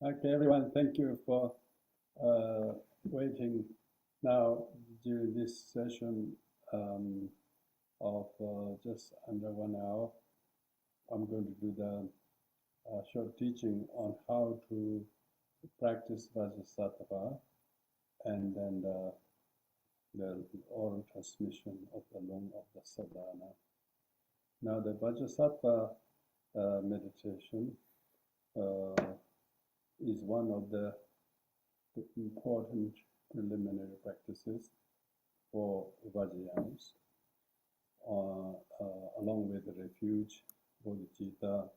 Okay, everyone, thank you for waiting. Now, during this session of just under 1 hour, I'm going to do the short teaching on how to practice Vajrasattva and then the oral transmission of the Lung of the Sadhana. Now, the Vajrasattva meditation is one of the important preliminary practices for Vajrayans, along with the refuge, bodhicitta,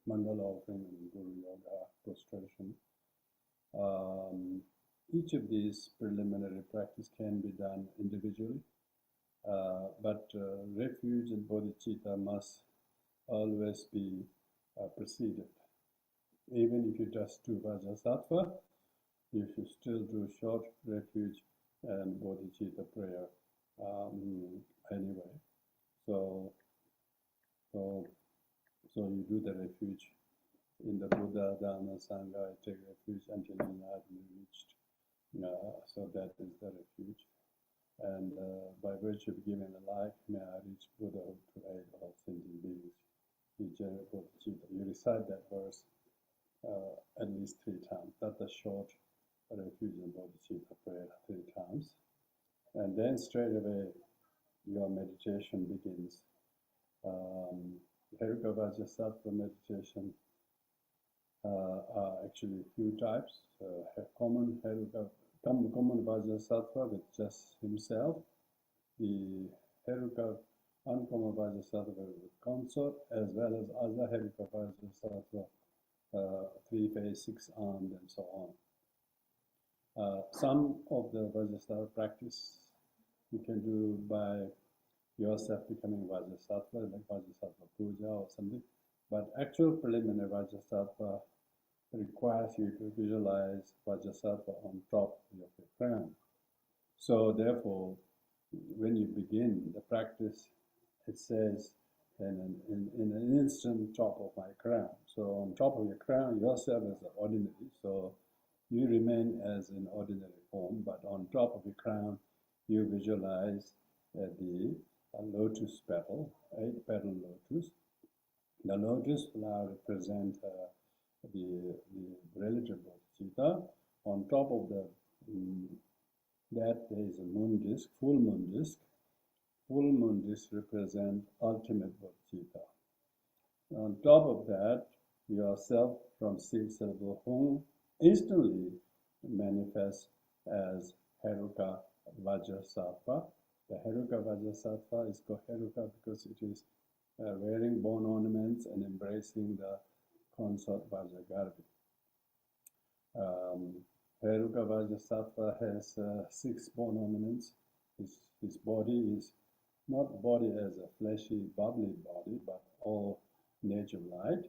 mandala offering, and guru yoga prostration. Each of these preliminary practice can be done individually, but refuge and bodhicitta must always be preceded. Even if you just do Vajrasattva, you should still do short refuge and bodhicitta prayer anyway. So you do the refuge in the Buddha, Dhamma, Sangha. I take refuge until enlightenment reached. So that is the refuge. And by virtue of giving a life, may I reach Buddhahood to aid all sentient beings. You generate bodhicitta. You recite that verse at least 3 times. That's a short refuge and bodhicitta prayer 3 times. And then straight away your meditation begins. Heruka Vajrasattva meditation are actually a few types. Common Vajrasattva with just himself. The Heruka uncommon Vajrasattva with consort, as well as other Heruka Vajrasattva, 3-faced, 6-armed, and so on. Some of the Vajrasattva practice you can do by yourself becoming Vajrasattva, like Vajrasattva puja or something. But actual preliminary Vajrasattva requires you to visualize Vajrasattva on top of your crown. So therefore, when you begin the practice, it says, in an instant, top of my crown. So on top of your crown, yourself is ordinary. So you remain as in ordinary form, but on top of your crown, you visualize the lotus petal, 8-petal lotus. The lotus flower represents the relative bodhicitta. On top of that, there is a moon disk, full moon disk. Full moon disk represents ultimate bodhicitta. On top of that, yourself from 6-syllable Hung instantly manifests as Heruka Vajrasattva. The Heruka Vajrasattva is called Heruka because it is wearing bone ornaments and embracing the consort Vajragarvi. Heruka Vajrasattva has 6 bone ornaments. His body is not body as a fleshy, bubbly body, but all nature light.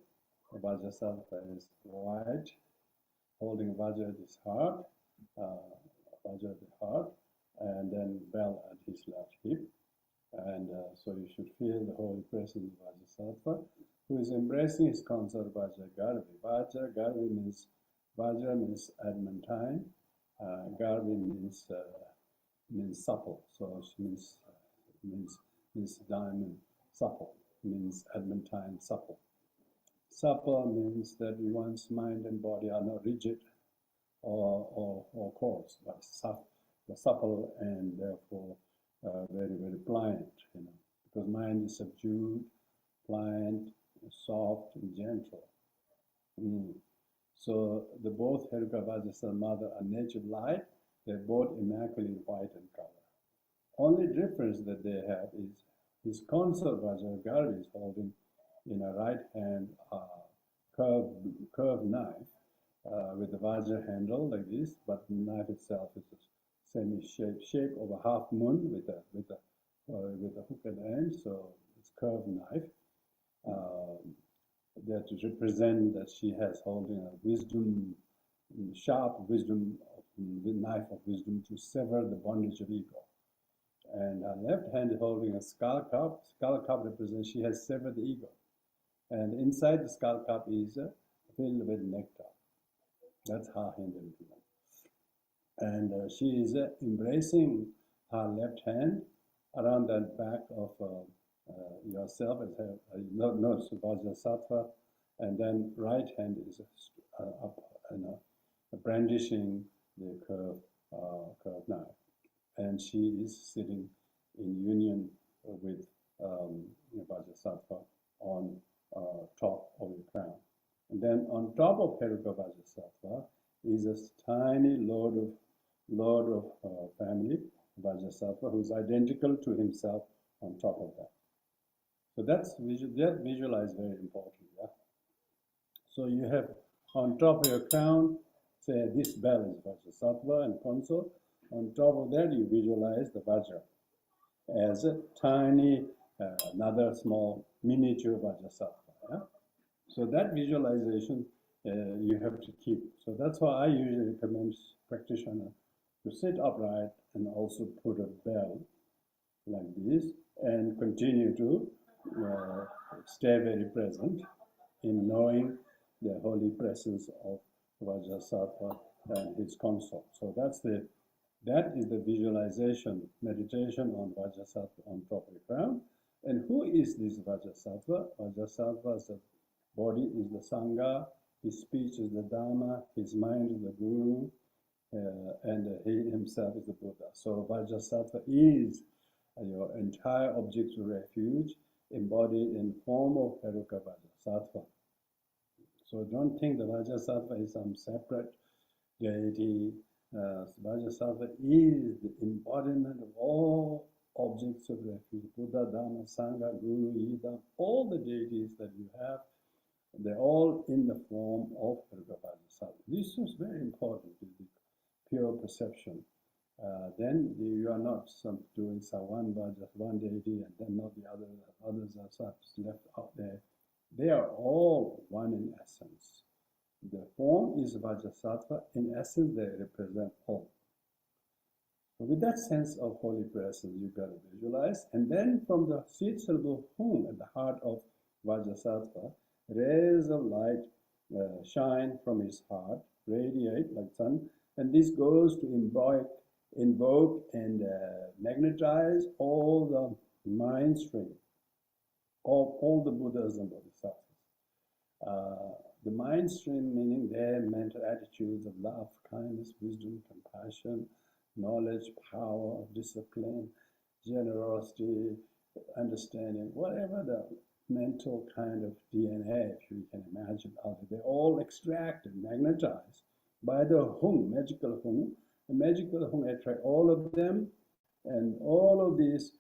The Vajrasattva is white, holding Vajra at his heart, and then bell at his left hip. And so you should feel the holy presence of Vajrasattva, who is embracing his consort Vajragarvi. Vajragarvi means, Vajra means adamantine, Garvi means supple, so she means diamond, supple, means adamantine, supple. Supple means that one's mind and body are not rigid or coarse, but supple and therefore very, very pliant, because mind is subdued, pliant, soft, and gentle. So the both Heruka Vajrasattva mother are nature light. They're both immaculately white in color. Only difference that they have is his consort Vajragarvi is holding in a right hand curved knife with the Vajra handle like this, but the knife itself is a shape of a half moon with a hook at the end. So it's curved knife. That to represent that she has holding a wisdom, sharp wisdom, the knife of wisdom to sever the bondage of ego. And her left hand is holding a skull cup. Skull cup represents she has severed the ego. And inside the skull cup is filled with nectar. That's her Hindu. And she is embracing her left hand around the back of yourself, no, Vajrasattva, and then right hand is up, brandishing the curved knife, and she is sitting in union with Vajrasattva on top of the crown. And then on top of Heruka Vajrasattva is a tiny Lord of family, Vajrasattva, who is identical to himself on top of that. So that visualize very important. Yeah? So you have on top of your crown, say this bell is Vajrasattva and consort. On top of that, you visualize the Vajra as a tiny, another small miniature Vajrasattva. Yeah? So that visualization you have to keep. So that's why I usually recommend practitioner to sit upright and also put a bell like this and continue to stay very present in knowing the holy presence of Vajrasattva and his consort. So that is the visualization, meditation on Vajrasattva on top of the crown. And who is this Vajrasattva? Vajrasattva's body is the Sangha, his speech is the Dhamma, his mind is the Guru, and he himself is the Buddha. So Vajrasattva is your entire object of refuge embodied in form of Heruka Vajrasattva. So don't think the Vajrasattva is some separate deity. Vajrasattva is the embodiment of all objects of refuge, Buddha, Dhamma, Sangha, Guru, Ida, all the deities that you have, they're all in the form of Heruka Vajrasattva. This is very important, the pure perception. Then you are not doing one deity and then not the other, others are left out there. They are all one in essence. The form is Vajrasattva, in essence they represent all. So with that sense of holy presence, you've got to visualize, and then from the seed syllable hum at the heart of Vajrasattva, rays of light shine from his heart, radiate like sun, and this goes to invoke and magnetize all the mind stream of all the Buddhas and Bodhisattvas. The mind stream meaning their mental attitudes of love, kindness, wisdom, compassion, knowledge, power, discipline, generosity, understanding, whatever the mental kind of DNA, if you can imagine, they're all extracted, magnetized by the hum, magical hum. The magical hum attract all of them, and all of these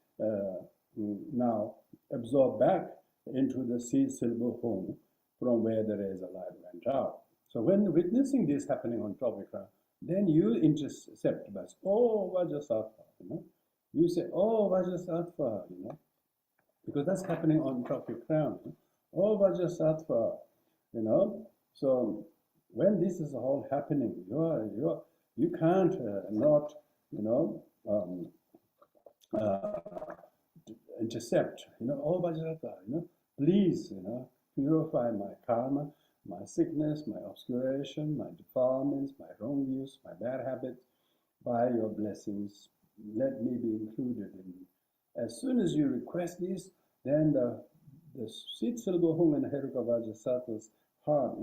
now absorb back into the seed syllable hum from where the rays of light went out. So when witnessing this happening on top of the crown, then you intercept by, oh, Vajrasattva, You say, oh, Vajrasattva, because that's happening on top of your crown. Oh, Vajrasattva, So when this is all happening, you can't not, intercept. Oh, Vajrasattva, please, purify my karma, my sickness, my obscuration, my defilements, my wrong views, my bad habits, by your blessings. Let me be included in it. As soon as you request this, then the seed syllable hum in Heruka Vajrasattva's heart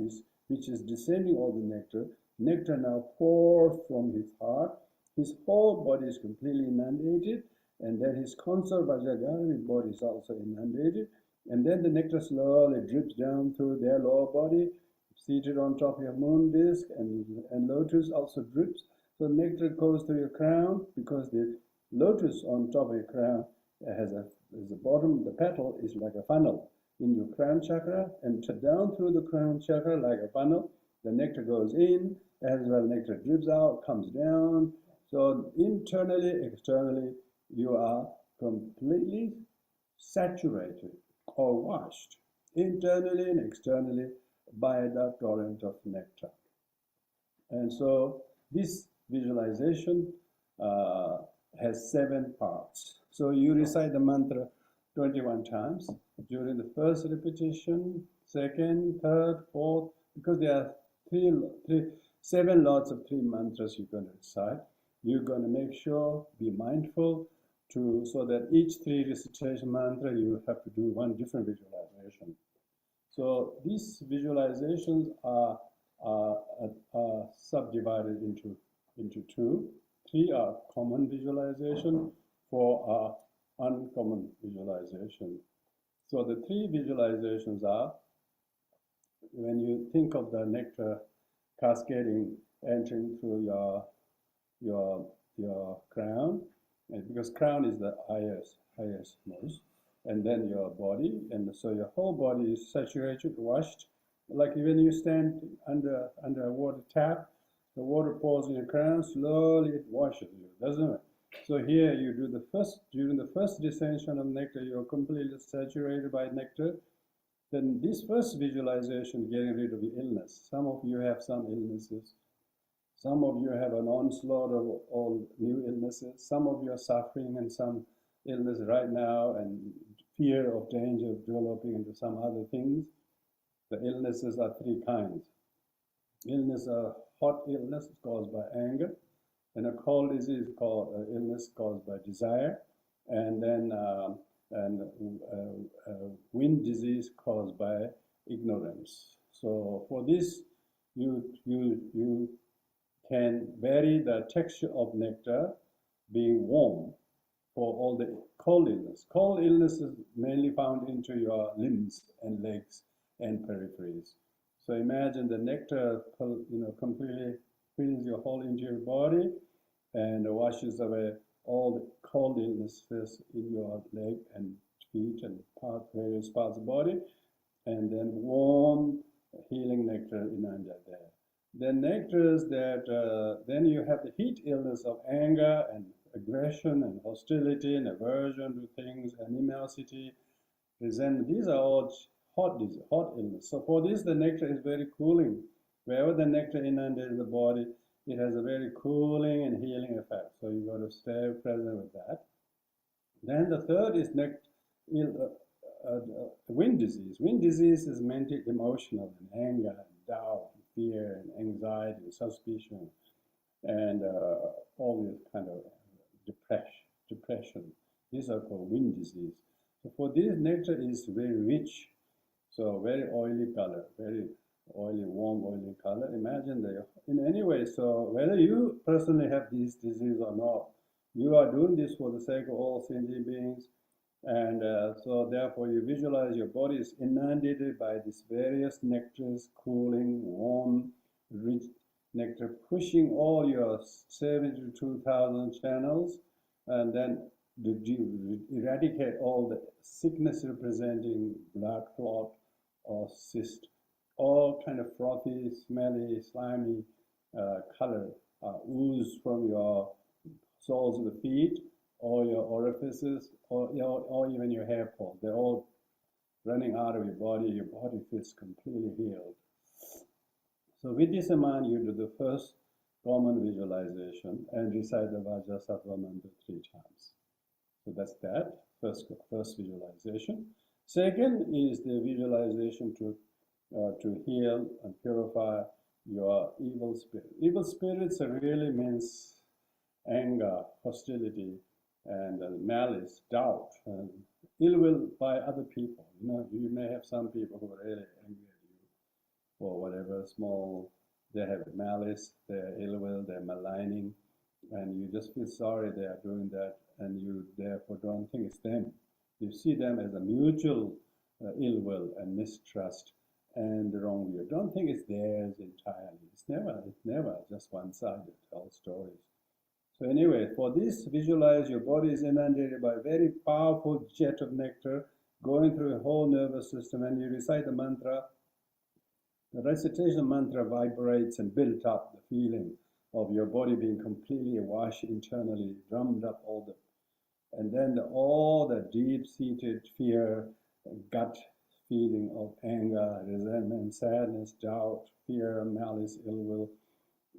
which is descending all the nectar. Nectar now pours from his heart. His whole body is completely inundated, and then his consort Vajragari's body is also inundated. And then the nectar slowly drips down through their lower body, seated on top of your moon disk, and lotus also drips. So nectar goes through your crown, because the lotus on top of your crown has the bottom, the petal is like a funnel in your crown chakra, and down through the crown chakra like a funnel. The nectar goes in, as well nectar drips out, comes down. So internally, externally, you are completely saturated or washed, internally and externally, by the torrent of nectar. And so this visualization has 7 parts. So you recite the mantra 21 times during the first repetition, second, third, fourth, because there are 7 lots of 3 mantras you're going to recite. You're going to make sure, be mindful, so that each 3 recitation mantra you have to do 1 different visualization. So these visualizations are subdivided into 2. 3 are common visualization, 4 are uncommon visualization. So the 3 visualizations are, when you think of the nectar cascading, entering through your crown, and because crown is the highest most, and then your body, and so your whole body is saturated, washed. Like when you stand under a water tap, the water pours in your crown, slowly it washes you, doesn't it? So here you do during the first descension of nectar, you're completely saturated by nectar. Then this first visualization, getting rid of the illness. Some of you have some illnesses. Some of you have an onslaught of all new illnesses. Some of you are suffering in some illness right now and fear of danger of developing into some other things. The illnesses are 3 kinds. Illness, a hot illness caused by anger, and a cold disease called illness caused by desire, and then wind disease caused by ignorance. So for this, you can vary the texture of nectar being warm for all the cold illness. Cold illness is mainly found into your limbs and legs and peripheries. So imagine the nectar, completely fills your whole interior body and washes away all the cold illnesses in your leg and feet and various parts of the body, and then warm healing nectar in under there. Then nectars that, then you have the heat illness of anger and aggression and hostility and aversion to things, animosity, resentment. These are all hot illness. So for this, the nectar is very cooling. Wherever the nectar inundates the body, it has a very cooling and healing effect. So you got to stay present with that. Then the third is wind disease. Wind disease is mental, emotional, and anger, and doubt, and fear, and anxiety, and suspicion, and all these kind of depression. These are called wind disease. So for this, nectar is very rich. So very oily color, very oily, warm, oily color. Imagine that in any way. So whether you personally have this disease or not, you are doing this for the sake of all sentient beings. And so therefore you visualize your body is inundated by these various nectars, cooling, warm, rich nectar, pushing all your 72,000 channels, and then eradicate all the sickness representing blood clot or cyst, all kind of frothy, smelly, slimy color ooze from your soles of the feet, or your orifices, or even your hair pole. They're all running out of your body feels completely healed. So with this in mind, you do the first common visualization and recite the Vajrasattva mantra 3 times. So that's that, first visualization. Second is the visualization to heal and purify your evil spirit. Evil spirits really means anger, hostility, and malice, doubt, and ill will by other people. You may have some people who are really angry at you for whatever small, they have malice, they're ill will, they're maligning, and you just feel sorry they are doing that, and you therefore don't think it's them. You see them as a mutual ill will and mistrust and wrong view. Don't think it's theirs entirely. It's never just one-sided, all stories. So anyway, for this, visualize your body is inundated by a very powerful jet of nectar going through your whole nervous system, and you recite the mantra. The recitation mantra vibrates and builds up the feeling of your body being completely washed internally, drummed up and then all the deep-seated fear, gut feeling of anger, resentment, sadness, doubt, fear, malice, ill will,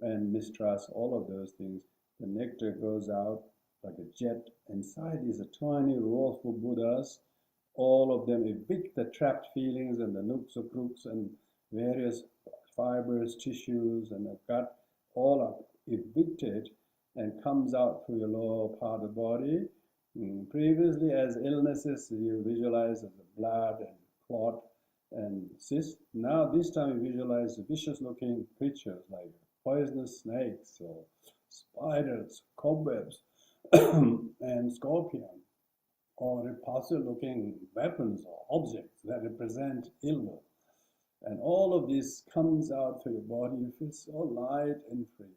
and mistrust, all of those things. The nectar goes out like a jet. Inside is a tiny wrathful Buddhas. All of them evict the trapped feelings and the nooks or crooks and various fibrous tissues and the gut all are evicted and comes out through your lower part of the body. Previously, as illnesses, you visualize as blood and clot and cyst. Now, this time, you visualize vicious-looking creatures like poisonous snakes or spiders, cobwebs, and scorpions, or repulsive-looking weapons or objects that represent ill will. And all of this comes out through your body. You feel so light and free.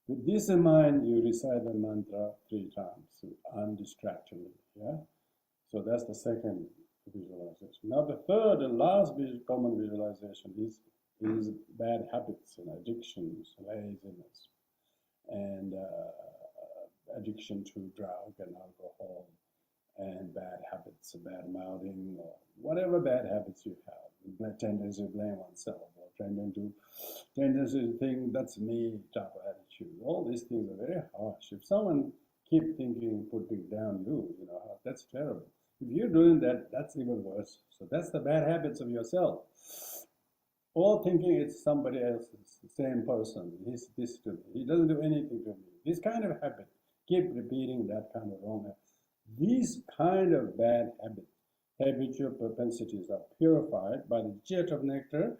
With this in mind, you recite the mantra 3 times undistractedly. Yeah. So that's the second visualization. Now the third and last common visualization is bad habits and addictions, laziness, and addiction to drug and alcohol, and bad habits, bad mouthing, or whatever bad habits you have. Tendency to blame oneself, or tendency to think that's me type of attitude. All these things are very harsh. If someone keep thinking, putting down you, that's terrible. If you're doing that, that's even worse. So that's the bad habits of yourself. Or thinking it's somebody else, it's the same person. He's this to me. He doesn't do anything to me. This kind of habit, keep repeating that kind of wrong habit. These kind of bad habits, habitual propensities are purified by the jet of nectar,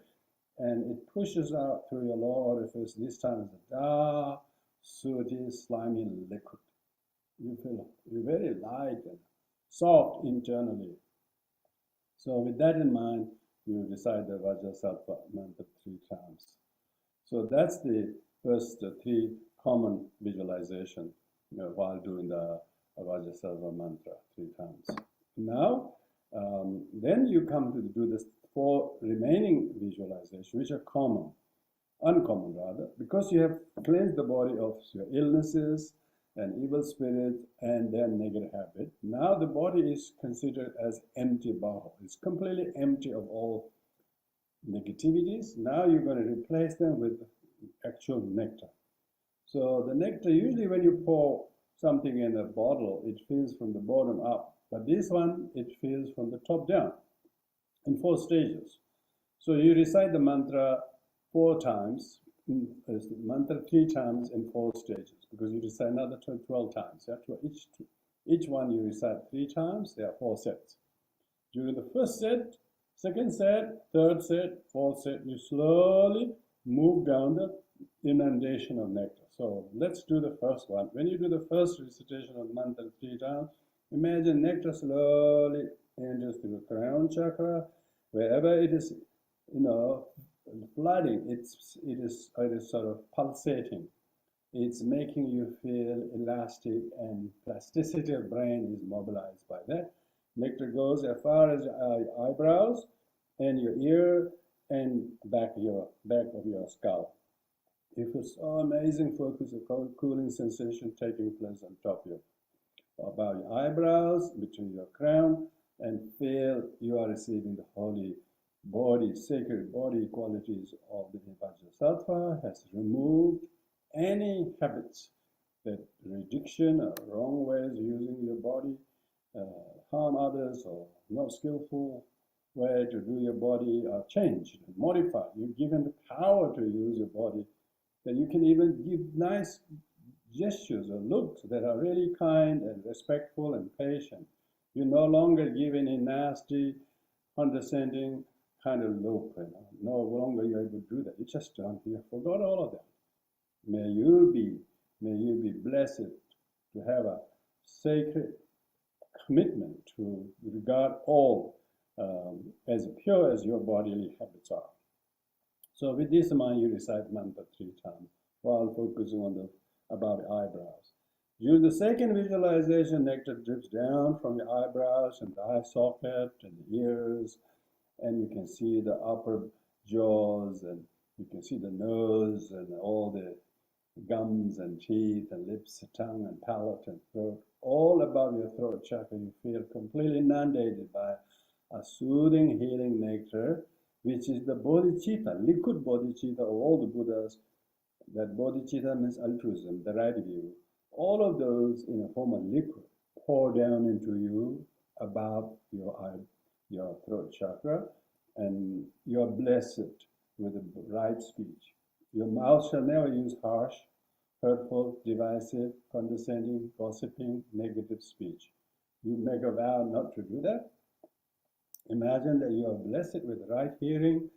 and it pushes out through your lower orifice. This time it's a dark, sooty, slimy liquid. You feel you're very light and soft internally. So with that in mind, you recite the Vajrasattva mantra 3 times. So that's the first 3 common visualization while doing the Vajrasattva mantra 3 times. Now, then you come to do the 4 remaining visualizations, which are uncommon rather, because you have cleansed the body of your illnesses and evil spirits and their negative habit. Now the body is considered as empty bottle. It's completely empty of all negativities. Now you're going to replace them with actual nectar. So the nectar, usually when you pour something in a bottle, it fills from the bottom up. But this one, it fills from the top down in 4 stages. So you recite the mantra 4 times, mantra 3 times in 4 stages, because you recite another 12 times. Each one you recite 3 times, there are 4 sets. During the first set, second set, third set, fourth set, you slowly move down the inundation of nectar. So let's do the first one. When you do the first recitation of mantra 3 times, imagine nectar slowly enters through the crown chakra, wherever it is, flooding. It is sort of pulsating. It's making you feel elastic, and plasticity of brain is mobilized by that. Nectar goes as far as your eyebrows and your ear and back of your skull. You feel so amazing focus of cooling sensation taking place on top of above your eyebrows, between your crown, and feel you are receiving the holy body, sacred body qualities of the Vajrasattva, has removed any habits that rejection or wrong ways of using your body, harm others, or not skillful way to do your body are changed, modified. You're given the power to use your body, that you can even give nice gestures or looks that are really kind and respectful and patient. You no longer give any nasty, condescending kind of look. No longer you're able to do that. You just don't. You forgot all of that. May you be blessed to have a sacred commitment to regard all as pure as your bodily habits are. So with this in mind, you recite mantra 3 times while focusing on above the eyebrows. During the second visualization, nectar drips down from your eyebrows and the eye socket and the ears, and you can see the upper jaws, and you can see the nose and all the gums and teeth and lips, tongue and palate and throat. All above your throat chakra, you feel completely inundated by a soothing, healing nectar, which is the bodhicitta, liquid bodhicitta of all the Buddhas. That bodhicitta means altruism, the right view. All of those in a form of liquid pour down into you above your throat chakra, and you are blessed with the right speech. Your mouth shall never use harsh, hurtful, divisive, condescending, gossiping, negative speech. You make a vow not to do that. Imagine that you are blessed with right hearing,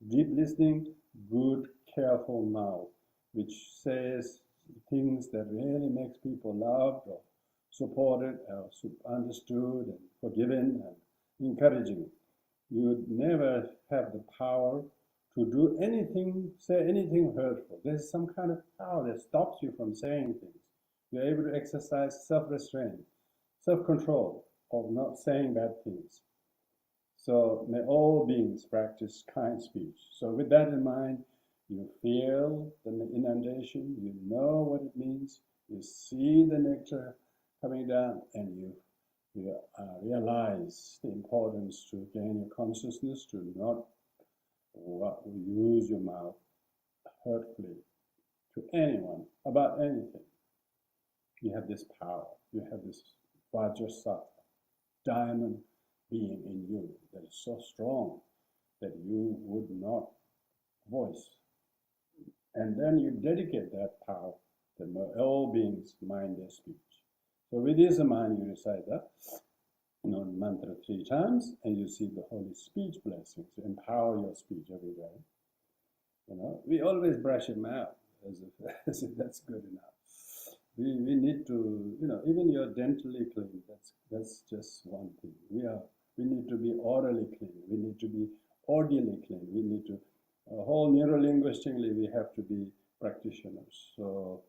deep listening, good, careful mouth, which says things that really makes people loved or supported or understood and forgiven and encouraging. You would never have the power to do anything, say anything hurtful. There's some kind of power that stops you from saying things. You're able to exercise self-restraint, self-control of not saying bad things. So may all beings practice kind speech. So with that in mind, you feel the inundation, you know what it means, you see the nectar coming down, and you realize the importance to gain your consciousness to not use your mouth hurtfully to anyone about anything. You have this power, you have this Vajrasattva, diamond being in you that is so strong that you would not voice. And then you dedicate that power that all beings mind their speech. So with this in mind, you recite that mantra 3 times, and you see the holy speech blessings to empower your speech every day. We always brush your mouth as if that's good enough. We need to, even you're dentally clean. That's just one thing. We need to be orally clean. We need to be orderly clean. We need to, whole neurolinguistically, we have to be practitioners. So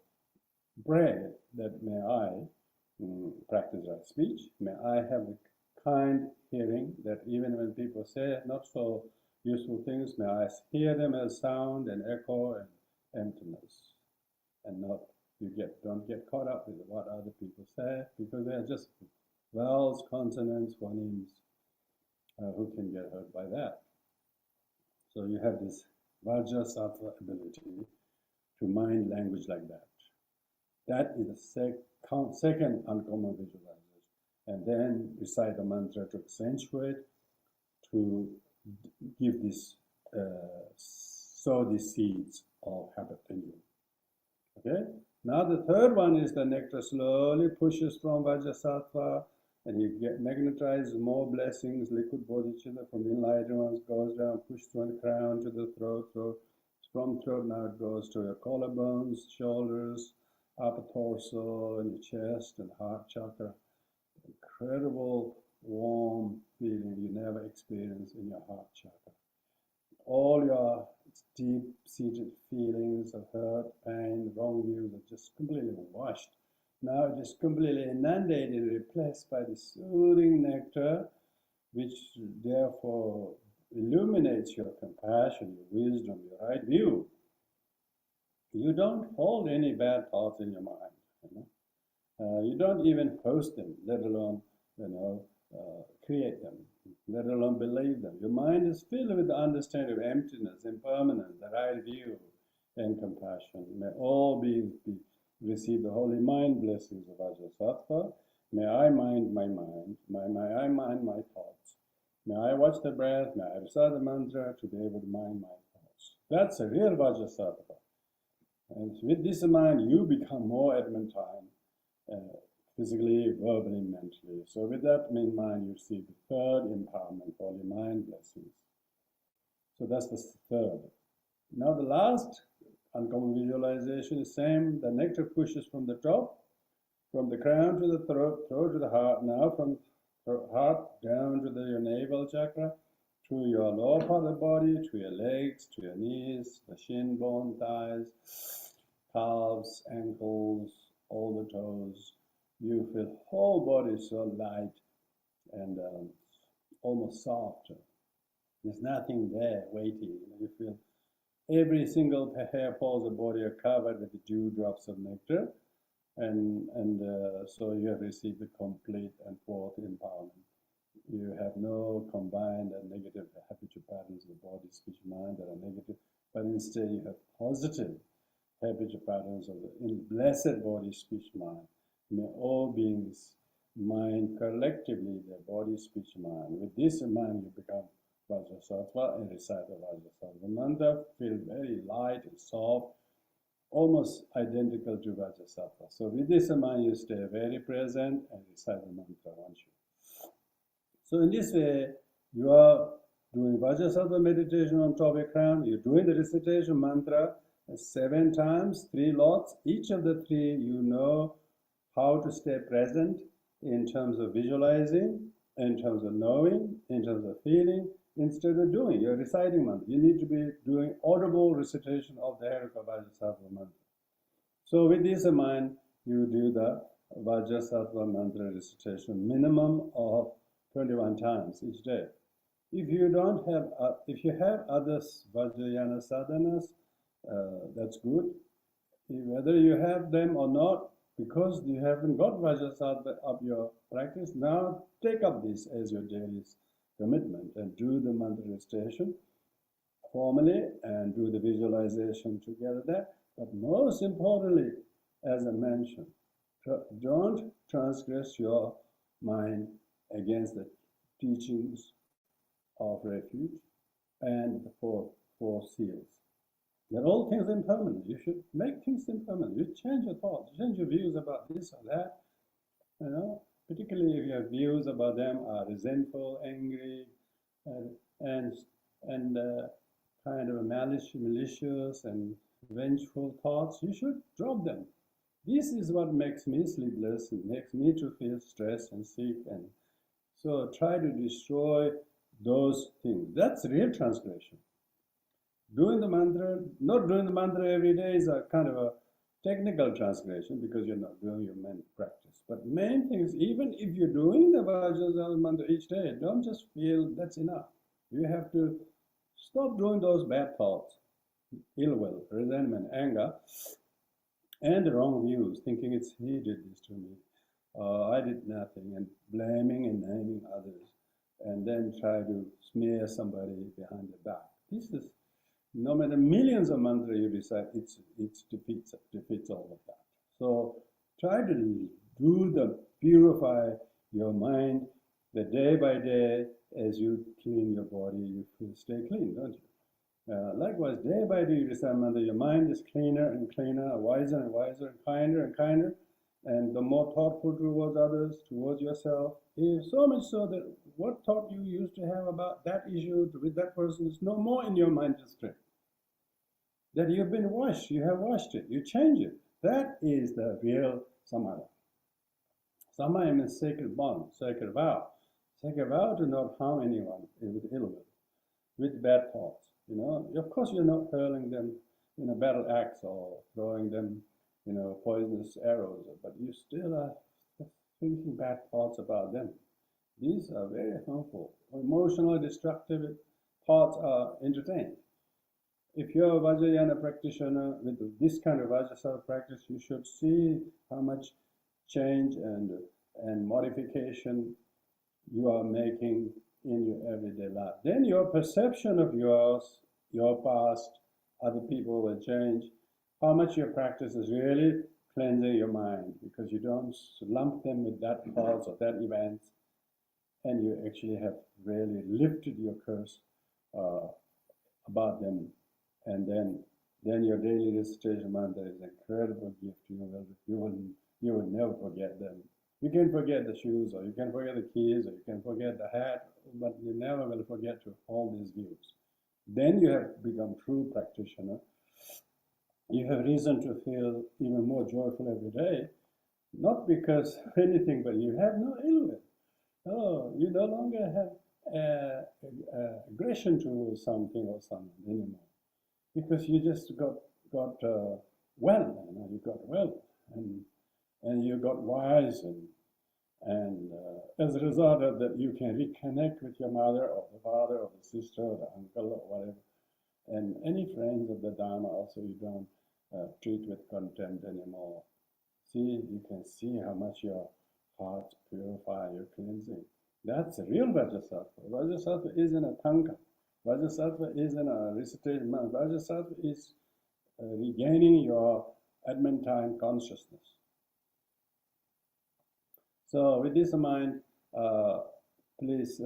pray that may I practice right speech. May I have the kind hearing that even when people say not so useful things, may I hear them as sound and echo and emptiness, and don't get caught up with what other people say, because they're just vowels, consonants, phonemes. Who can get hurt by that? So you have this Vajrasattva ability to mind language like that. That is the second uncommon visualization. And then recite the mantra to accentuate, to give this, sow these seeds of habit in you. Okay? Now the third one is the nectar slowly pushes from Vajrasattva, and you get magnetized, more blessings, liquid bodhicitta from the enlightened ones goes down, pushed from the crown to the throat, from throat now it goes to your collarbones, shoulders, upper torso, and your chest and heart chakra. Incredible warm feeling you never experience in your heart chakra. All your deep-seated feelings of hurt, pain, wrong views are just completely washed. Now it is completely inundated, replaced by the soothing nectar, which therefore illuminates your compassion, your wisdom, your right view. You don't hold any bad thoughts in your mind. You don't even host them, let alone create them, let alone believe them. Your mind is filled with the understanding of emptiness, impermanence, the right view, and compassion. May all beings receive the holy mind blessings of Vajrasattva. May I mind my mind. May I mind my thoughts. May I watch the breath. May I recite the mantra to be able to mind my thoughts. That's a real Vajrasattva. And with this in mind, you become more adamantine, physically, verbally, mentally. So with that in mind, you see the third empowerment, holy mind blessings. So that's the third. Now the last uncommon visualization is same. The nectar pushes from the top, from the crown to the throat, throat to the heart. Now from heart down to your navel chakra, to your lower part of the body, to your legs, to your knees, the shin bone, thighs, calves, ankles, all the toes. You feel whole body so light and almost soft. There's nothing there weighty. You feel every single hair folds of the body are covered with the dewdrops of nectar, and so you have received the complete and fourth empowerment. You have no combined and negative habitual patterns of the body, speech, mind that are negative, but instead you have positive habitual patterns of the blessed body, speech, mind. May all beings mind collectively their body, speech, mind. With this in mind, you become Vajrasattva and recite the Vajrasattva mantra. Feel very light and soft, almost identical to Vajrasattva. So with this in mind, you stay very present and recite the mantra once you. So in this way, you are doing Vajrasattva meditation on top of your crown. You're doing the recitation mantra 7 times, 3 lots. Each of the 3, you know how to stay present in terms of visualizing, in terms of knowing, in terms of feeling, instead of doing. You're reciting mantra. You need to be doing audible recitation of the Heruka Vajrasattva mantra. So with this in mind, you do the Vajrasattva mantra recitation minimum of 21 times each day. If you don't have, if you have other Vajrayana sadhanas, that's good. Whether you have them or not, because you haven't got Vajrasattva of your practice, now take up this as your daily commitment and do the mantra recitation formally and do the visualization together there. But most importantly, as I mentioned, don't transgress your mind against the teachings of refuge and the four seals. They're all things impermanent. You should make things impermanent. You change your thoughts, change your views about this or that. You know, particularly if your views about them are resentful, angry, and kind of malicious and vengeful thoughts, you should drop them. This is what makes me sleepless and makes me to feel stressed and sick, and so try to destroy those things. That's real transgression. Doing the mantra, not doing the mantra every day is a kind of a technical transgression because you're not doing your main practice. But main thing is, even if you're doing the Vajrasattva mantra each day, don't just feel that's enough. You have to stop doing those bad thoughts, ill will, resentment, anger, and the wrong views, thinking it's he did this to me, I did nothing, and blaming and naming others, and then try to smear somebody behind the back. This is, no matter millions of mantras you recite, it defeats all of that. So try to purify your mind the day by day as you clean your body. You feel stay clean, don't you? Likewise, day by day you recite mantra, your mind is cleaner and cleaner, wiser and wiser, kinder and kinder, and the more thoughtful towards others, towards yourself. So much so that what thought you used to have about that issue with that person is no more in your mind stream. That you've been washed, you have washed it, you change it. That is the real samadhi. Samadhi means sacred bond, sacred vow. Sacred vow to not harm anyone with ill will, with bad thoughts. You know, of course you're not hurling them in a battle axe or throwing them, you know, poisonous arrows, but you still are thinking bad thoughts about them. These are very harmful. Emotionally destructive thoughts are entertained. If you're a Vajrayana practitioner with this kind of Vajrasattva practice, you should see how much change and modification you are making in your everyday life. Then your perception of yours, your past, other people will change. How much your practice is really cleansing your mind, because you don't lump them with that thoughts or that event, and you actually have really lifted your curse about them. And then your daily recitation mantra is an incredible gift. You will never forget them. You can forget the shoes, or you can forget the keys, or you can forget the hat, but you never will forget to hold these views. Then you have become true practitioner. You have reason to feel even more joyful every day, not because of anything, but you have no ill will. Oh, you no longer have aggression to something or someone anymore, because you just got well. You got well, and you got wise, and as a result of that, you can reconnect with your mother or the father or the sister or the uncle or whatever, and any friends of the Dharma also you don't treat with contempt anymore. See, you can see how much your heart purify, your cleansing. That's a real Vajrasattva. Vajrasattva isn't a tanka. Vajrasattva isn't a recitation. Vajrasattva is regaining your adamantine consciousness. So with this in mind, please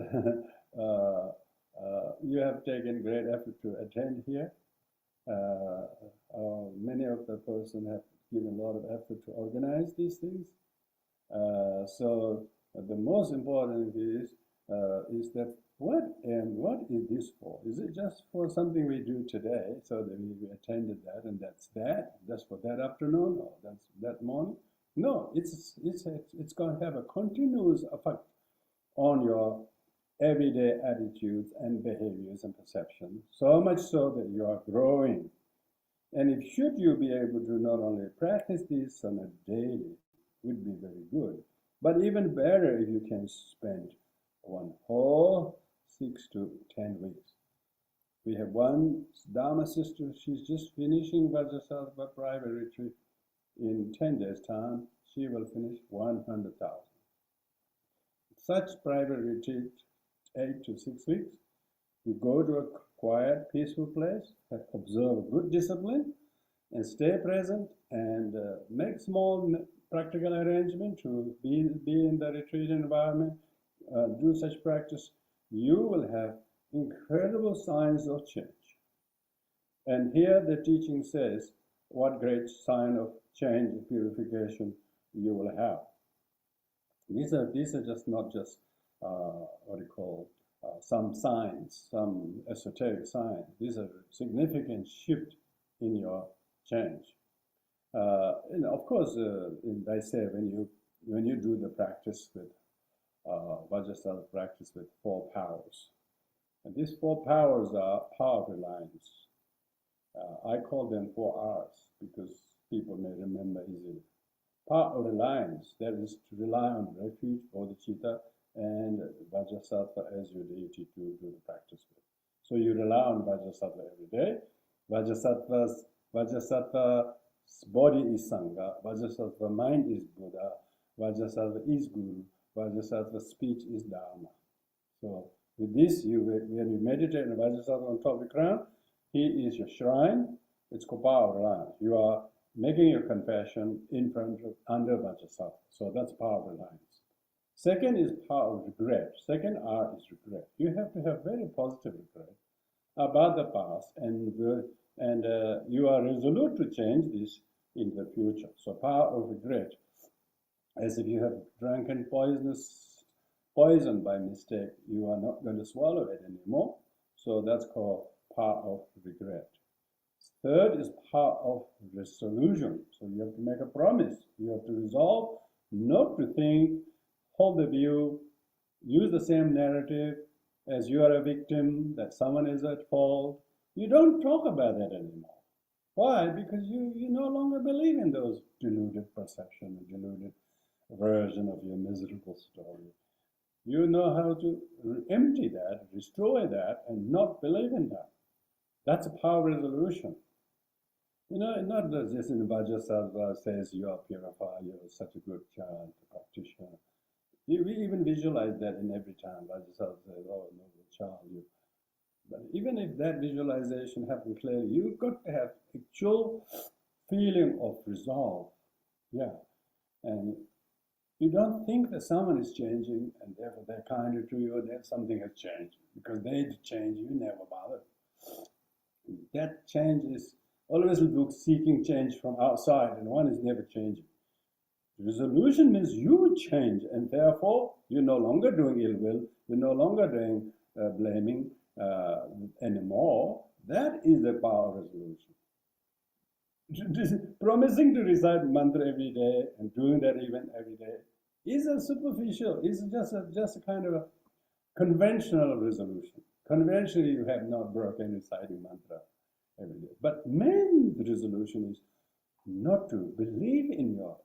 You have taken great effort to attend here. Many of the person have given a lot of effort to organize these things. So the most important is that what is this for? Is it just for something we do today, so that we attended that and that's for that afternoon or that's that morning? No, it's going to have a continuous effect on your everyday attitudes and behaviors and perceptions, so much so that you are growing. And should you be able to not only practice this on a daily, would be very good, but even better if you can spend one whole 6 to 10 weeks. We have one Dharma sister, she's just finishing Vajrasattva private retreat. In 10 days' time, she will finish 100,000. Such private retreat, 8 to 6 weeks, you go to a quiet, peaceful place, observe a good discipline, and stay present, and make small practical arrangement to be in the retreat environment, do such practice. You will have incredible signs of change. And here the teaching says what great sign of change, purification you will have. These are just not just what you call some signs, some esoteric signs. These are significant shift in your change. Of course, I say when you do the practice with Vajrasattva practice with 4 powers, and these 4 powers are power of reliance. I call them 4 R's because people may remember easily. Power of reliance, that is to rely on refuge, bodhicitta, and Vajrasattva as your deity to do the practice with. So you rely on Vajrasattva every day. Vajrasattva's body is Sangha, Vajrasattva mind is Buddha, Vajrasattva is Guru, Vajrasattva speech is Dharma. So with this, when you meditate on Vajrasattva on top of the crown, he is your shrine. It's called power of reliance. You are making your confession in front of under Vajrasattva. So that's power of reliance. Second is power of regret. Second R is regret. You have to have very positive regret about the past, and you are resolute to change this in the future. So power of regret, as if you have drinking poison by mistake, you are not going to swallow it anymore. So that's called power of regret. Third is power of resolution. So you have to make a promise. You have to resolve not to think, hold the view, use the same narrative as you are a victim, that someone is at fault. You don't talk about that anymore. Why? Because you no longer believe in those deluded perception, deluded version of your miserable story. You know how to empty that, destroy that, and not believe in that. That's a power resolution. Not just in Vajrasattva says you are purified, you are such a good child, practitioner. We even visualize that in every time. Vajrasattva says, oh, noble child, you. But even if that visualization happens clearly, you've got to have actual feeling of resolve. Yeah. And you don't think that someone is changing and therefore they're kinder to you, or that something has changed. Because they change, you never bother. That change is always seeking change from outside, and one is never changing. Resolution means you change, and therefore you're no longer doing ill will, you're no longer doing blaming anymore. That is the power of resolution. Promising to recite mantra every day and doing that even every day is a superficial, is just a kind of a conventional resolution. Conventionally, you have not broken reciting mantra every day. But main resolution is not to believe in your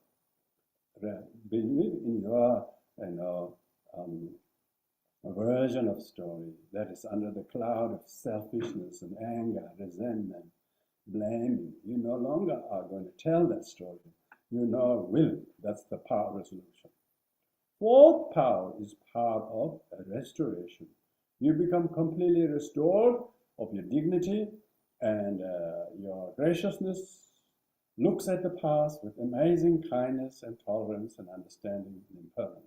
version of story that is under the cloud of selfishness and anger, resentment, blaming. You no longer are going to tell that story. You now will. That's the power resolution. Fourth power is power of restoration. You become completely restored of your dignity, and your graciousness looks at the past with amazing kindness and tolerance and understanding and impermanence.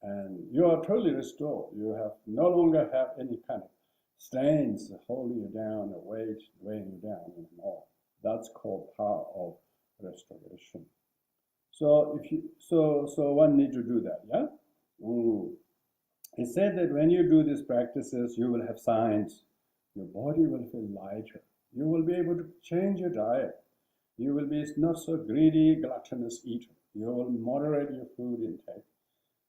and you are totally restored. You have no longer have any kind of stains holding you down or weighing you down anymore. That's called power of restoration. So one need to do that, yeah? It said that when you do these practices, you will have signs. Your body will feel lighter. You will be able to change your diet. You will be not so greedy, gluttonous eater. You will moderate your food intake.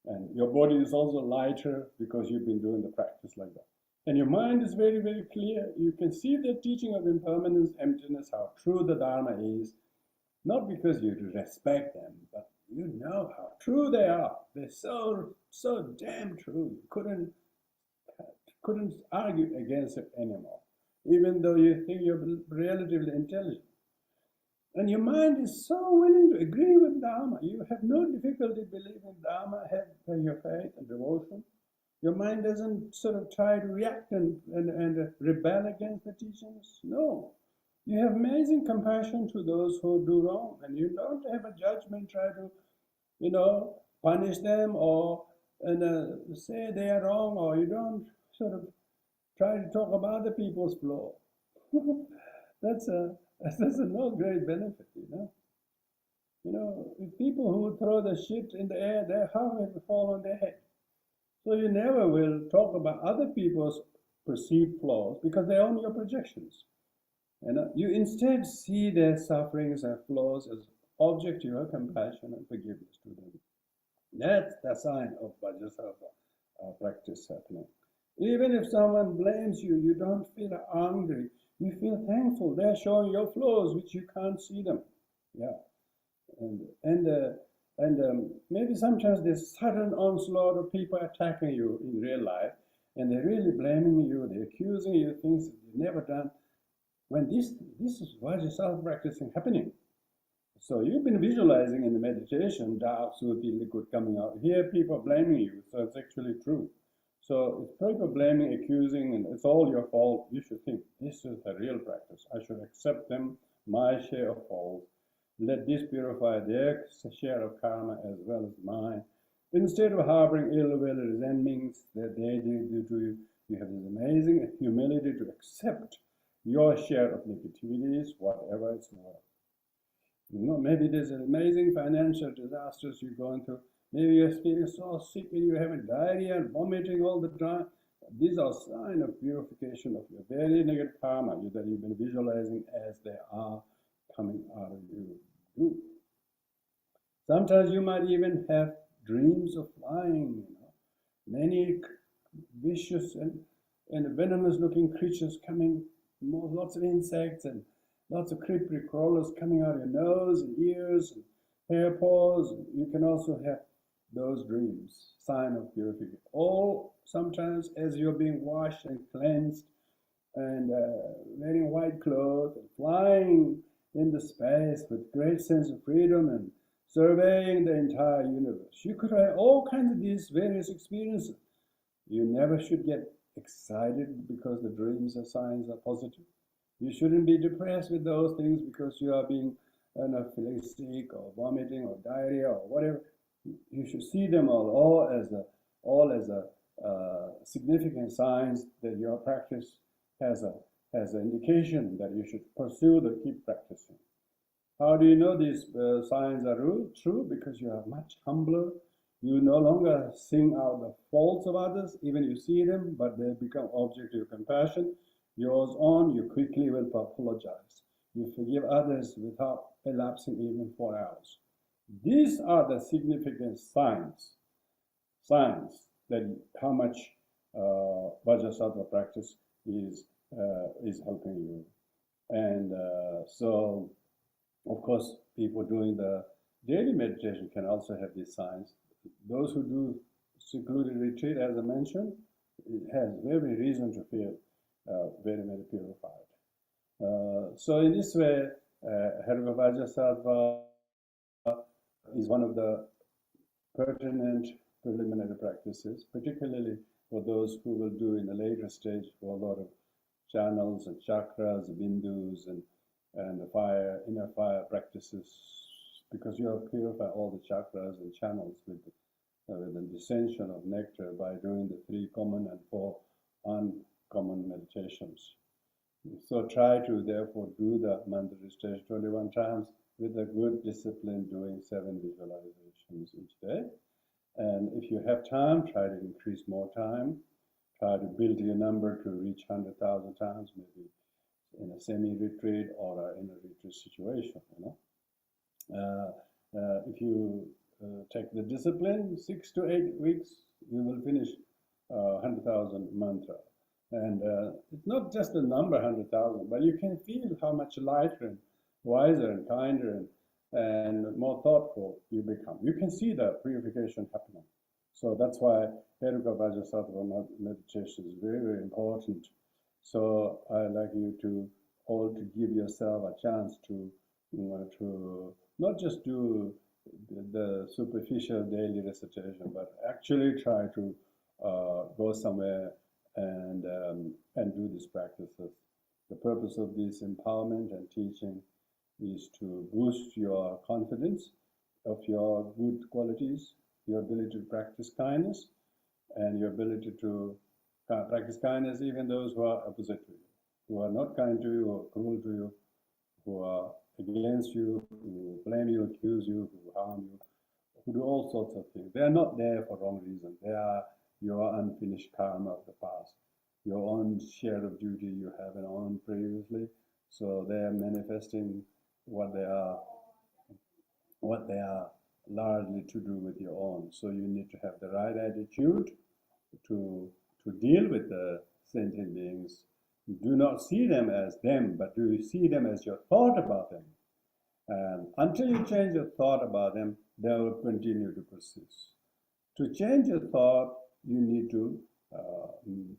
And your body is also lighter because you've been doing the practice like that. And your mind is very, very clear. You can see the teaching of impermanence, emptiness, how true the Dharma is, not because you respect them, but you know how true they are. They're so damn true. You couldn't argue against it anymore, even though you think you're relatively intelligent. And your mind is so willing to agree with Dharma. You have no difficulty believing Dharma, have your faith and devotion. Your mind doesn't sort of try to react and rebel against the teachings. No. You have amazing compassion to those who do wrong, and you don't have a judgment, try to, punish them or say they are wrong, or you don't sort of try to talk about other people's flaw. That's a no great benefit, if people who throw the shit in the air, their how it will fall on their head. So you never will talk about other people's perceived flaws because they own your projections. You instead see their sufferings and flaws as object to your compassion and forgiveness to them. That's the sign of Vajrasattva practice happening. Even if someone blames you, you don't feel angry. You feel thankful. They're showing your flaws, which you can't see them. Yeah, and maybe sometimes there's sudden onslaught of people attacking you in real life, and they're really blaming you. They're accusing you of things that you've never done. When this is Vajrasattva practicing happening. So you've been visualizing in the meditation, dark, sooty liquid coming out. Here people are blaming you, so it's actually true. So if people blaming, accusing, and it's all your fault, you should think, this is the real practice. I should accept them, my share of fault. Let this purify their share of karma as well as mine. Instead of harboring ill will, resentments that they do to you, you have this amazing humility to accept your share of negativities, whatever it's worth. Maybe there's an amazing financial disasters you're going through. Maybe you're feeling so sick and you're having diarrhea and vomiting all the time. These are signs of purification of your very negative karma that you've been visualizing as they are coming out of you. Sometimes you might even have dreams of flying, many vicious and venomous looking creatures coming, lots of insects and lots of creepy crawlers coming out of your nose and ears and hair paws. You can also have those dreams, sign of purification. All sometimes as you're being washed and cleansed and wearing white clothes and flying in the space with great sense of freedom and surveying the entire universe. You could have all kinds of these various experiences. You never should get excited because the dreams or signs are positive. You shouldn't be depressed with those things because you are being feeling sick or vomiting or diarrhea or whatever. You should see them all as significant signs that your practice has an indication that you should pursue to keep practicing. How do you know these signs are true? Because you are much humbler. You no longer sing out the faults of others, even you see them, but they become object of your compassion. Yours own, you quickly will apologize. You forgive others without elapsing even 4 hours. These are the significant signs that how much Vajrasattva practice is helping you. And so, of course, people doing the daily meditation can also have these signs. Those who do secluded retreat, as I mentioned, it has every reason to feel very, very purified. So in this way, Heruka Vajrasattva is one of the pertinent preliminary practices, particularly for those who will do in the later stage for a lot of channels and chakras, bindus, and the fire, inner fire practices, because you have purified all the chakras and channels with with the dissension of nectar by doing the 3 common and 4 uncommon meditations. So try to therefore do the mantra recitation 21 times with a good discipline, doing 7 visualizations each day. And if you have time, try to increase more time. Try to build your number to reach 100,000 times, maybe in a semi-retreat or in a retreat situation. If you take the discipline, 6 to 8 weeks, you will finish 100,000 mantra. And it's not just the number 100,000, but you can feel how much lighter and wiser and kinder and more thoughtful you become. You can see the purification happening. So that's why Heruka Vajrasattva meditation is very, very important. So I'd like you to all to give yourself a chance to not just do the superficial daily recitation, but actually try to go somewhere and do these practices. The purpose of this empowerment and teaching is to boost your confidence of your good qualities, your ability to practice kindness, and your ability to practice kindness even those who are opposite to you, who are not kind to you or cruel to you, who are against you, who blame you, accuse you, who harm you, who do all sorts of things. They are not there for wrong reason. They are your unfinished karma of the past, your own share of duty you haven't earned previously. So they are manifesting what they are largely to do with your own. So you need to have the right attitude to deal with the sentient beings. Do not see them as them, but do you see them as your thought about them. And until you change your thought about them, they will continue to persist. To change your thought, you need to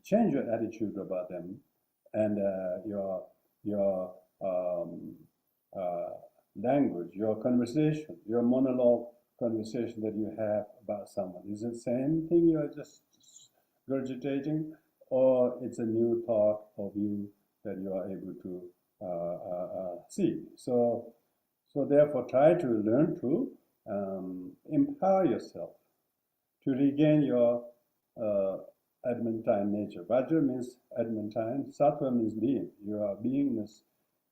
change your attitude about them, and your language, your conversation, your monologue conversation that you have about someone. Is it the same thing you are just regurgitating, or it's a new thought of you that you are able to see? So therefore, try to learn to empower yourself to regain your adamantine nature. Vajra means adamantine, sattva means being. Your beingness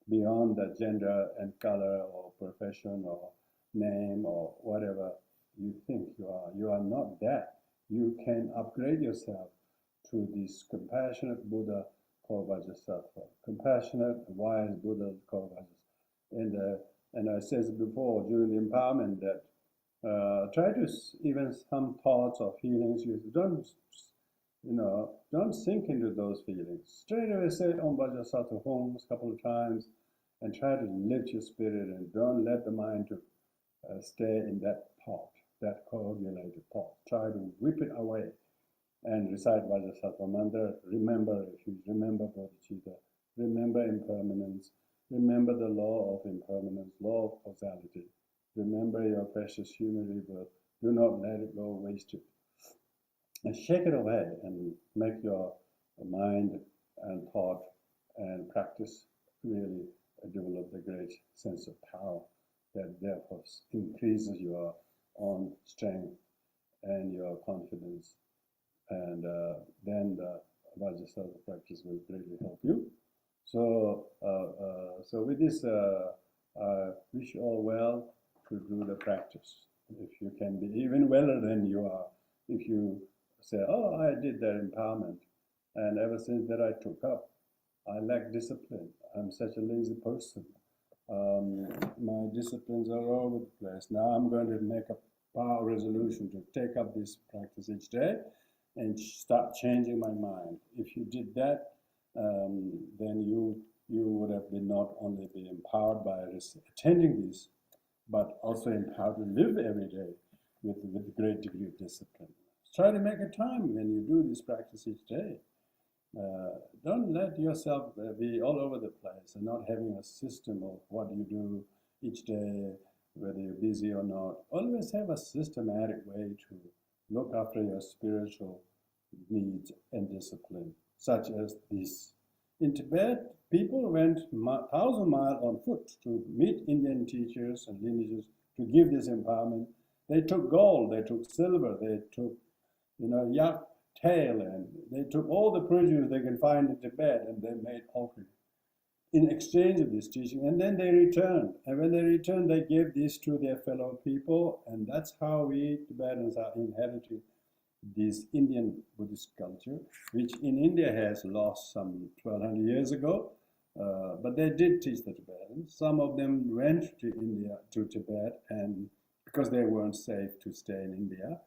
beyond the gender and color or profession or name or whatever you think you are. You are not that. You can upgrade yourself to this compassionate Buddha called Vajrasattva. Compassionate, wise Buddha called Vajrasattva. And I said before during the empowerment that try to even some thoughts or feelings, you don't sink into those feelings. Straight away say Om Vajrasattva Hum a couple of times and try to lift your spirit and don't let the mind to stay in that pot, that coagulated pot. Try to whip it away and recite Vajrasattva mantra. Remember, if you remember bodhicitta, remember impermanence, remember the law of impermanence, law of causality. Remember your precious human rebirth. Do not let it go wasted. And shake it away and make your mind and thought and practice really develop the great sense of power that therefore increases your own strength and your confidence. And then the Vajrasattva practice will greatly help you. So with this, I wish you all well to do the practice. If you can be even weller than you are, if you say, oh, I did that empowerment, and ever since that I took up, I lack discipline. I'm such a lazy person. My disciplines are all over the place. Now I'm going to make a power resolution to take up this practice each day and start changing my mind. If you did that, then you would have been not only be empowered by attending this, but also empowered to live every day with a great degree of discipline. Try to make a time when you do this practice each day. Don't let yourself be all over the place and not having a system of what you do each day, whether you're busy or not. Always have a systematic way to look after your spiritual needs and discipline, such as this. In Tibet, people went 1,000 miles on foot to meet Indian teachers and lineages to give this empowerment, They took gold, they took silver, they took, yak tail, and they took all the produce they can find in Tibet, and they made offering in exchange of this teaching. And then they returned. And when they returned, they gave this to their fellow people. And that's how we Tibetans are inheriting this Indian Buddhist culture, which in India has lost some 1200 years ago. But they did teach the Tibetans. Some of them went to India, to Tibet, and because they weren't safe to stay in India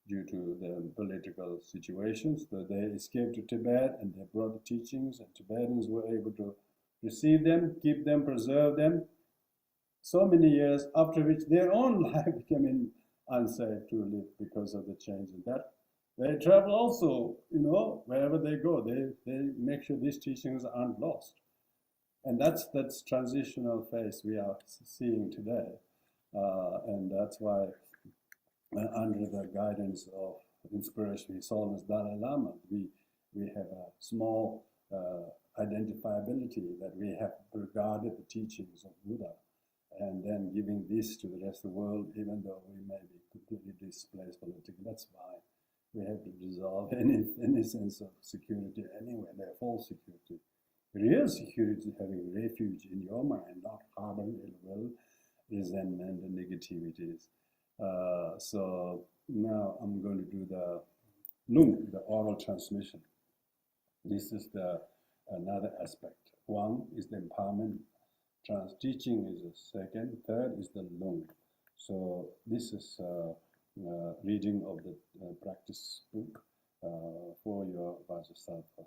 due to the political situations, so they escaped to Tibet and they brought the teachings, and Tibetans were able to receive them, keep them, preserve them, so many years, after which their own life became unsafe to live because of the change in that. They travel also, wherever they go, they make sure these teachings aren't lost. And that's transitional phase we are seeing today. And that's why under the guidance of inspiration, His Holiness Dalai Lama, we have a small identifiability that we have regarded the teachings of Buddha, and then giving this to the rest of the world, even though we may be completely displaced politically. That's fine. We have to dissolve any sense of security anyway. They're false security. Real security is having refuge in your mind, not harboring ill will, resentment, and negativities. So now I'm going to do the lung, the oral transmission. This is another aspect. One is the empowerment. Teaching is the second. Third is the lung. So this is reading of the practice book for your Vajrasattva.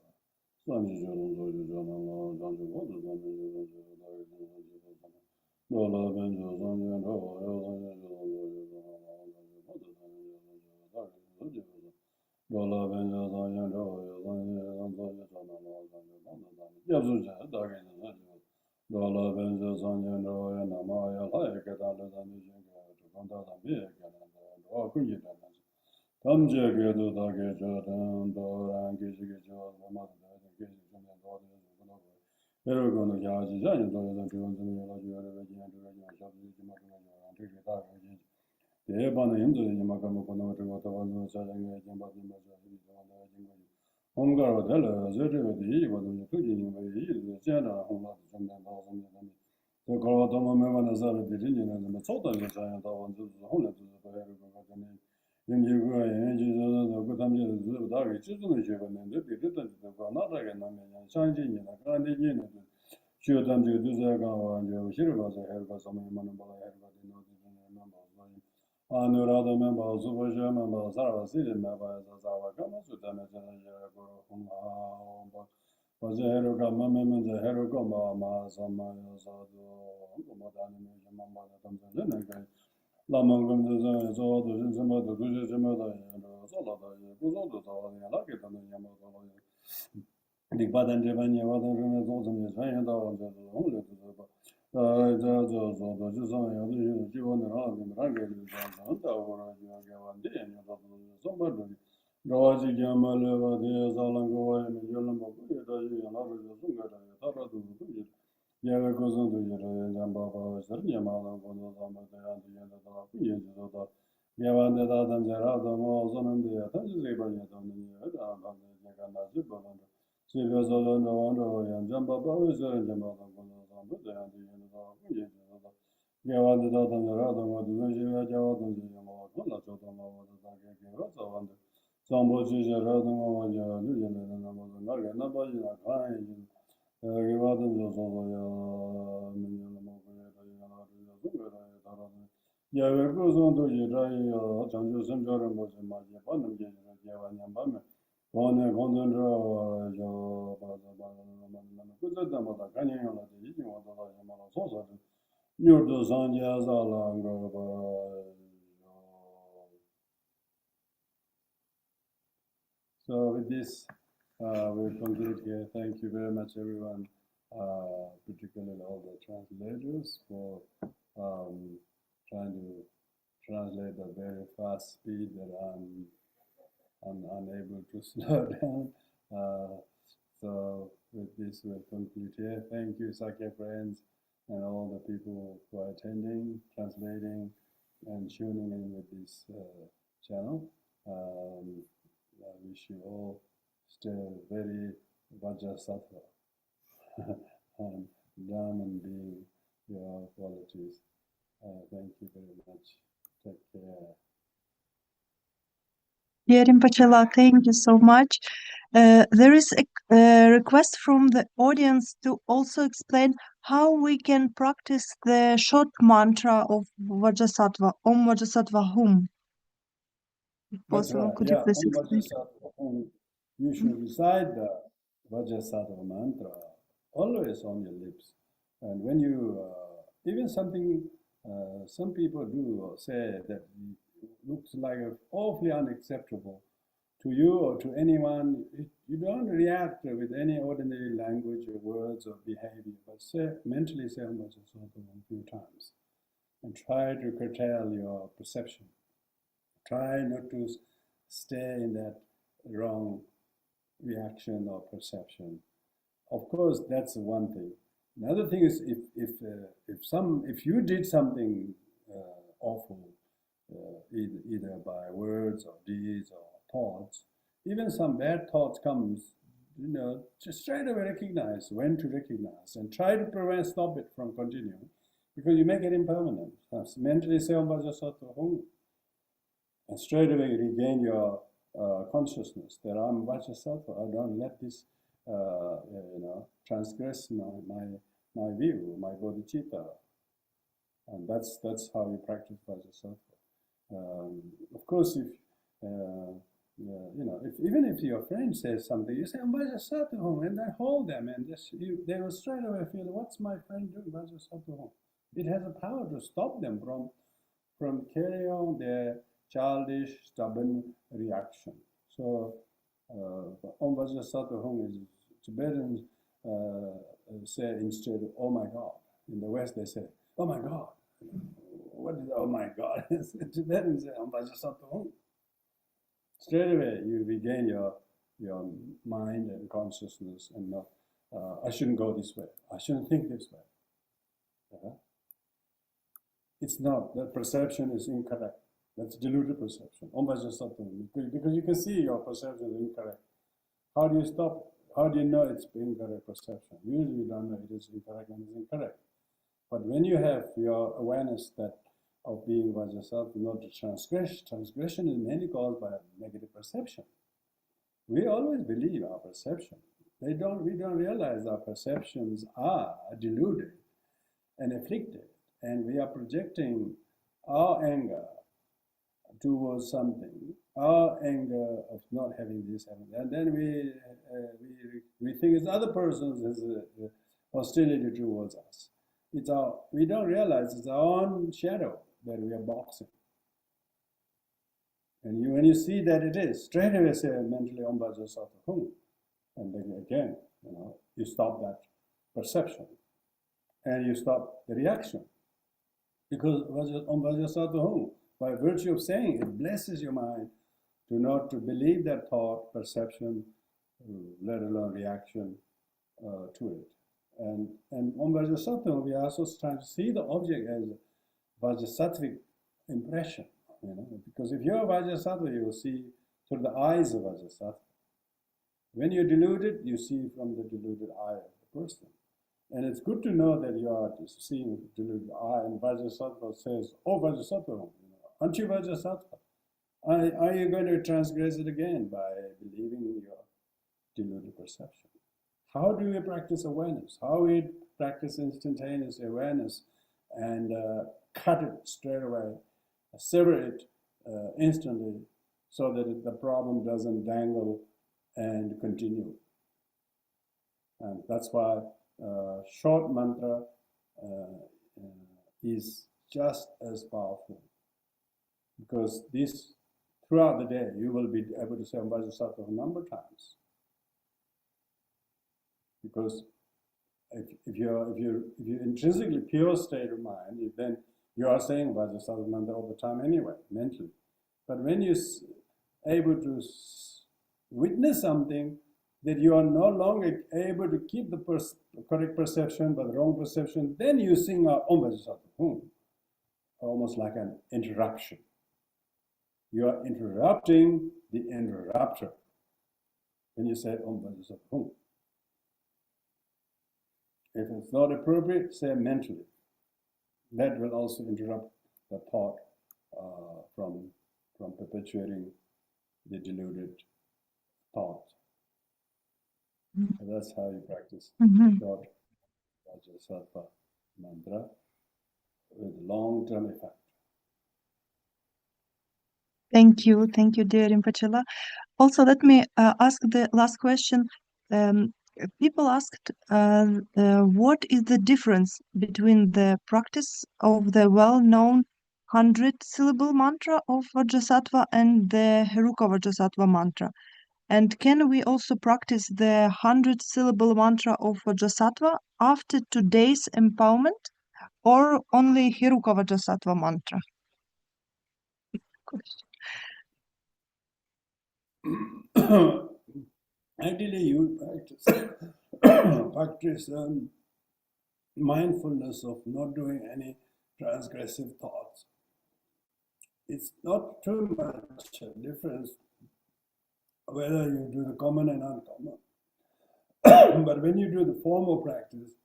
Anurada member, Superja member, Sarvasiri member, Zavakama, Sutana, was a Heruka Mamma, the Herukoma, Samaya Sado, Modani, Mamma, Lamangum, the Zod, the Zimba, the Gujimada, and Solada, Guzoda, and Lakit, and Yamato. The Badan Javania, Wadan, Zozan, is hanging down the only to the So with this, we'll conclude here. Thank you very much, everyone, particularly all the translators, for trying to translate at a very fast speed that I'm unable to slow down. So with this, we'll conclude here. Thank you, Sakya friends, and all the people who are attending, translating, and tuning in with this channel. I wish you all stay very Vajrasattva and done and being your qualities. Thank you very much. Take care. Dear Rinpoche, thank you so much. There is a request from the audience to also explain how we can practice the short mantra of Vajrasattva, Om Vajrasattva Hum. If That's possible, right. could Yeah, you please Om explain? Vajrasattva Hum. You should recite the Vajrasattva mantra always on your lips. And when you, even something, some people do say that looks like awfully unacceptable to you or to anyone, you don't react with any ordinary language or words or behavior, but mentally say Om Vajrasattva a few times and try to curtail your perception. Try not to stay in that wrong reaction or perception. Of course, that's one thing. Another thing is if you did something awful, either by words or deeds or thoughts, even some bad thoughts comes, just straight away recognize when to recognize and try to stop it from continuing, because you make it impermanent. Mentally say Om Vajrasattva Hum, and straight away regain your consciousness that I'm Vajrasattva. I don't let this transgress my view, my bodhicitta. And that's how you practice Vajrasattva. Of course, if even if your friend says something, you say Om Vajrasattva Hum, and then hold them, and they will straight away feel, what's my friend doing? Vajrasattva Hum. It has a power to stop them from carrying on their childish, stubborn reaction. So, Om Vajrasattva Hum is Tibetans say instead of oh my God. In the West they say, oh my God. What is oh my God? Tibetans say Om Vajrasattva Hum. Straight away you regain your mind and consciousness and not, I shouldn't go this way. I shouldn't think this way. It's not. That perception is incorrect. That's deluded perception. Om Vajrasattva Hum. Because you can see your perception is incorrect. How do you stop it? How do you know it's incorrect perception? Usually you don't know it is incorrect and it's incorrect. But when you have your awareness that of being Vajrasattva, not to transgression is mainly caused by negative perception. We always believe our perception. We don't realize our perceptions are deluded and afflicted, and we are projecting our anger towards something, our anger of not having this, having that, and then we think it's other person's hostility towards us. We don't realize it's our own shadow that we are boxing. And when you see that it is, straight away say mentally Om Vajrasattva Hum, and then again, you stop that perception, and you stop the reaction, because Om Vajrasattva Hum, by virtue of saying it, blesses your mind not to believe that thought, perception, let alone reaction to it. And Om Vajrasattva, we are also trying to see the object as Vajrasattvic impression, because if you're Vajrasattva, you will see through the eyes of Vajrasattva. When you're deluded, you see from the deluded eye of the person. And it's good to know that you are seeing with the deluded eye, and Vajrasattva says, oh Vajrasattva, aren't you Vajrasattva? Are you going to transgress it again by believing your deluded perception? How do we practice awareness? How we practice instantaneous awareness and cut it straight away, sever it instantly, so that the problem doesn't dangle and continue. And that's why short mantra is just as powerful, because this, throughout the day, you will be able to say Om Vajrasattva a number of times. Because if you're intrinsically pure state of mind, then you are saying Vajrasattva mantra all the time anyway, mentally. But when you're able to witness something that you are no longer able to keep the correct perception but the wrong perception, then you sing Om Vajrasattva Hum. almost like an interruption. You are interrupting the interrupter when you say Om Vajrasattva Hum. If it's not appropriate, say mentally. That will also interrupt the thought from perpetuating the deluded thought. So that's how you practice short Vajrasattva mantra with long-term effect. Thank you, dear Rinpoche. Also, let me ask the last question. People asked, what is the difference between the practice of the well-known 100-syllable mantra of Vajrasattva and the Heruka Vajrasattva mantra? And can we also practice the 100-syllable mantra of Vajrasattva after today's empowerment, or only Heruka Vajrasattva mantra? Ideally, you practice mindfulness of not doing any transgressive thoughts. It's not too much a difference whether you do the common and uncommon. But when you do the formal practice,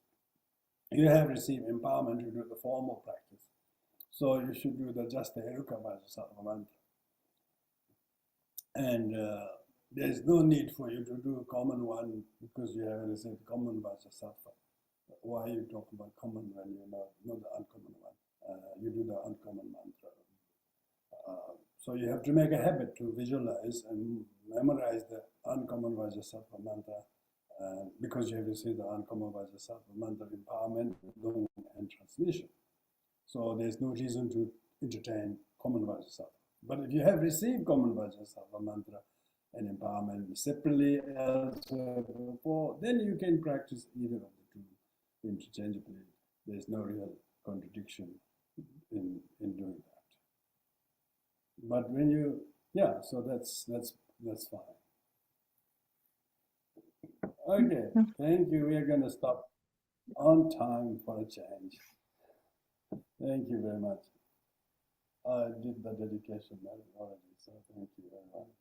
you have received empowerment to do the formal practice. So you should do just the Heruka Vajrasattva mantra. And there's no need for you to do a common one because you haven't received common Vajrasattva. Why are you talking about common when you know not the uncommon one? You do the uncommon mantra. So you have to make a habit to visualize and memorize the uncommon Vajrasattva mantra because you have received the uncommon Vajrasattva mantra empowerment and transmission. So there's no reason to entertain common Vajrasattva. But if you have received common Vajrasattva mantra and empowerment separately elsewhere before, then you can practice either of the two interchangeably. There's no real contradiction in doing that. But when you, so that's fine. Okay, thank you. We are going to stop on time for a change. Thank you very much. I did the dedication already, so thank you very much.